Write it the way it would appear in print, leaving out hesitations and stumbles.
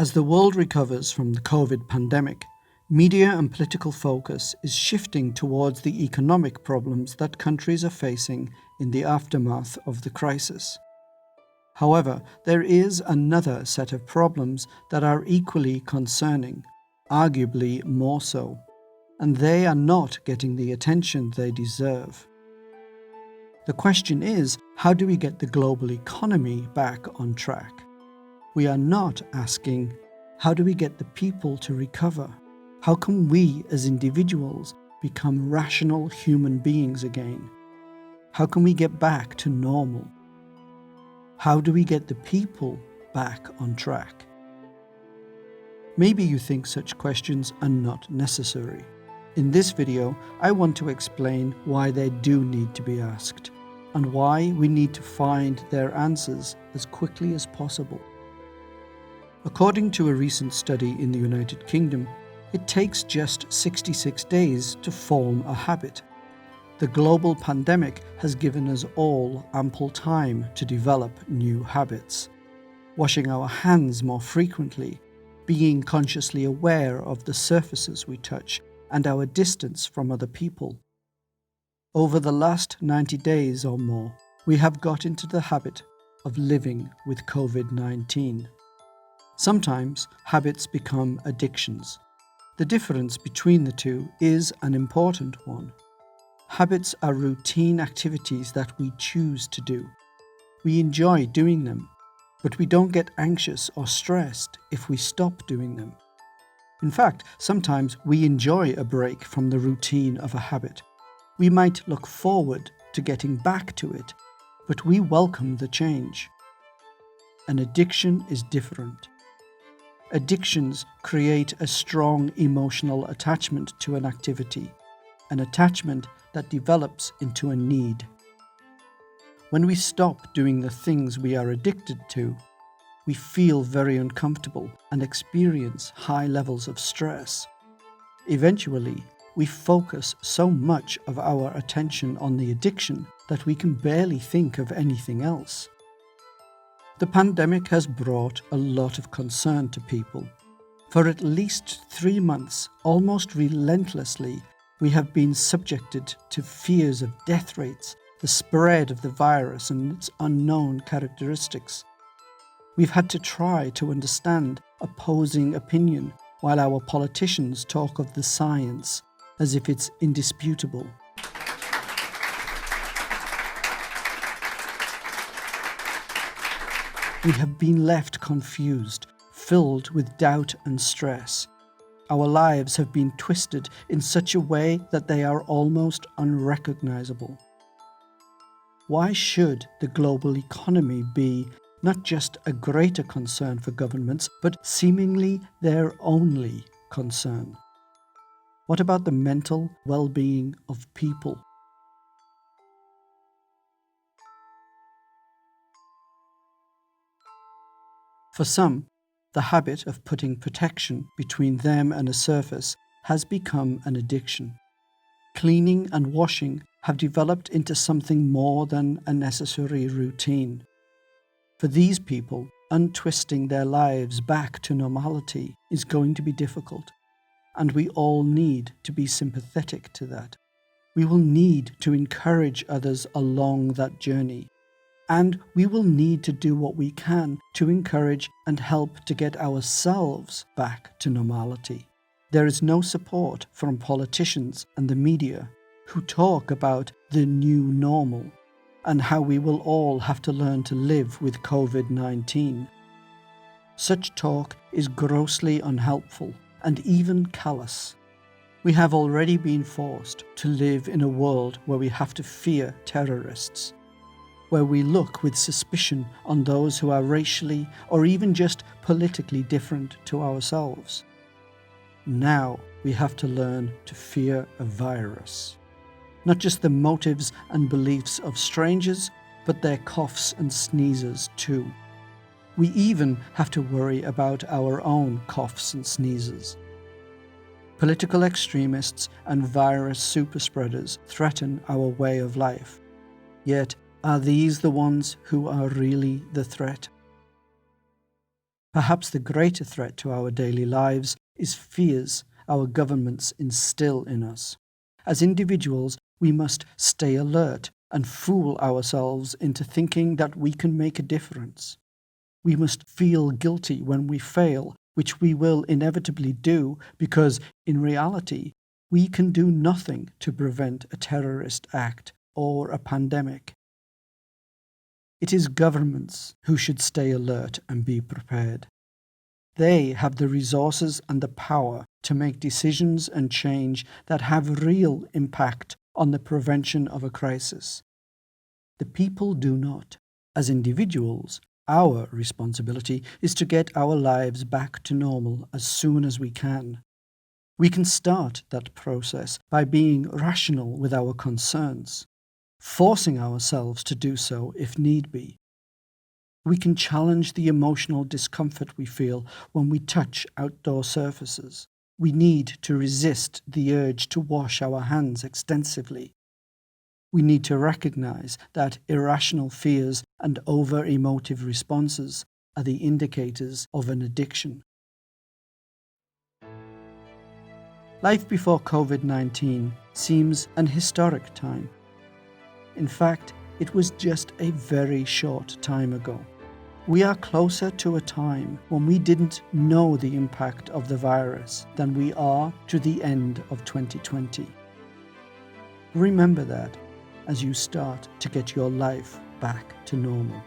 As the world recovers from the COVID pandemic, media and political focus is shifting towards the economic problems that countries are facing in the aftermath of the crisis. However, there is another set of problems that are equally concerning, arguably more so, and they are not getting the attention they deserve. The question is, how do we get the global economy back on track? We are not asking, how do we get the people to recover? How can we as individuals become rational human beings again? How can we get back to normal? How do we get the people back on track? Maybe you think such questions are not necessary. In this video, I want to explain why they do need to be asked, and why we need to find their answers as quickly as possible. According to a recent study in the United Kingdom, it takes just 66 days to form a habit. The global pandemic has given us all ample time to develop new habits. Washing our hands more frequently, being consciously aware of the surfaces we touch and our distance from other people. Over the last 90 days or more, we have got into the habit of living with COVID-19. Sometimes habits become addictions. The difference between the two is an important one. Habits are routine activities that we choose to do. We enjoy doing them, but we don't get anxious or stressed if we stop doing them. In fact, sometimes we enjoy a break from the routine of a habit. We might look forward to getting back to it, but we welcome the change. An addiction is different. Addictions create a strong emotional attachment to an activity, an attachment that develops into a need. When we stop doing the things we are addicted to, we feel very uncomfortable and experience high levels of stress. Eventually, we focus so much of our attention on the addiction that we can barely think of anything else. The pandemic has brought a lot of concern to people. For at least 3 months, almost relentlessly, we have been subjected to fears of death rates, the spread of the virus and its unknown characteristics. We've had to try to understand opposing opinion while our politicians talk of the science as if it's indisputable. We have been left confused, filled with doubt and stress. Our lives have been twisted in such a way that they are almost unrecognizable. Why should the global economy be not just a greater concern for governments, but seemingly their only concern? What about the mental well-being of people? For some, the habit of putting protection between them and a surface has become an addiction. Cleaning and washing have developed into something more than a necessary routine. For these people, untwisting their lives back to normality is going to be difficult, and we all need to be sympathetic to that. We will need to encourage others along that journey. And we will need to do what we can to encourage and help to get ourselves back to normality. There is no support from politicians and the media who talk about the new normal and how we will all have to learn to live with COVID-19. Such talk is grossly unhelpful and even callous. We have already been forced to live in a world where we have to fear terrorists, where we look with suspicion on those who are racially or even just politically different to ourselves. Now we have to learn to fear a virus. Not just the motives and beliefs of strangers, but their coughs and sneezes too. We even have to worry about our own coughs and sneezes. Political extremists and virus superspreaders threaten our way of life. Yet, are these the ones who are really the threat? Perhaps the greater threat to our daily lives is fears our governments instill in us. As individuals, we must stay alert and fool ourselves into thinking that we can make a difference. We must feel guilty when we fail, which we will inevitably do because, in reality, we can do nothing to prevent a terrorist act or a pandemic. It is governments who should stay alert and be prepared. They have the resources and the power to make decisions and change that have real impact on the prevention of a crisis. The people do not. As individuals, our responsibility is to get our lives back to normal as soon as we can. We can start that process by being rational with our concerns, forcing ourselves to do so if need be. We can challenge the emotional discomfort we feel when we touch outdoor surfaces. We need to resist the urge to wash our hands extensively. We need to recognize that irrational fears and over-emotive responses are the indicators of an addiction. Life before COVID-19 seems an historic time. In fact, it was just a very short time ago. We are closer to a time when we didn't know the impact of the virus than we are to the end of 2020. Remember that as you start to get your life back to normal.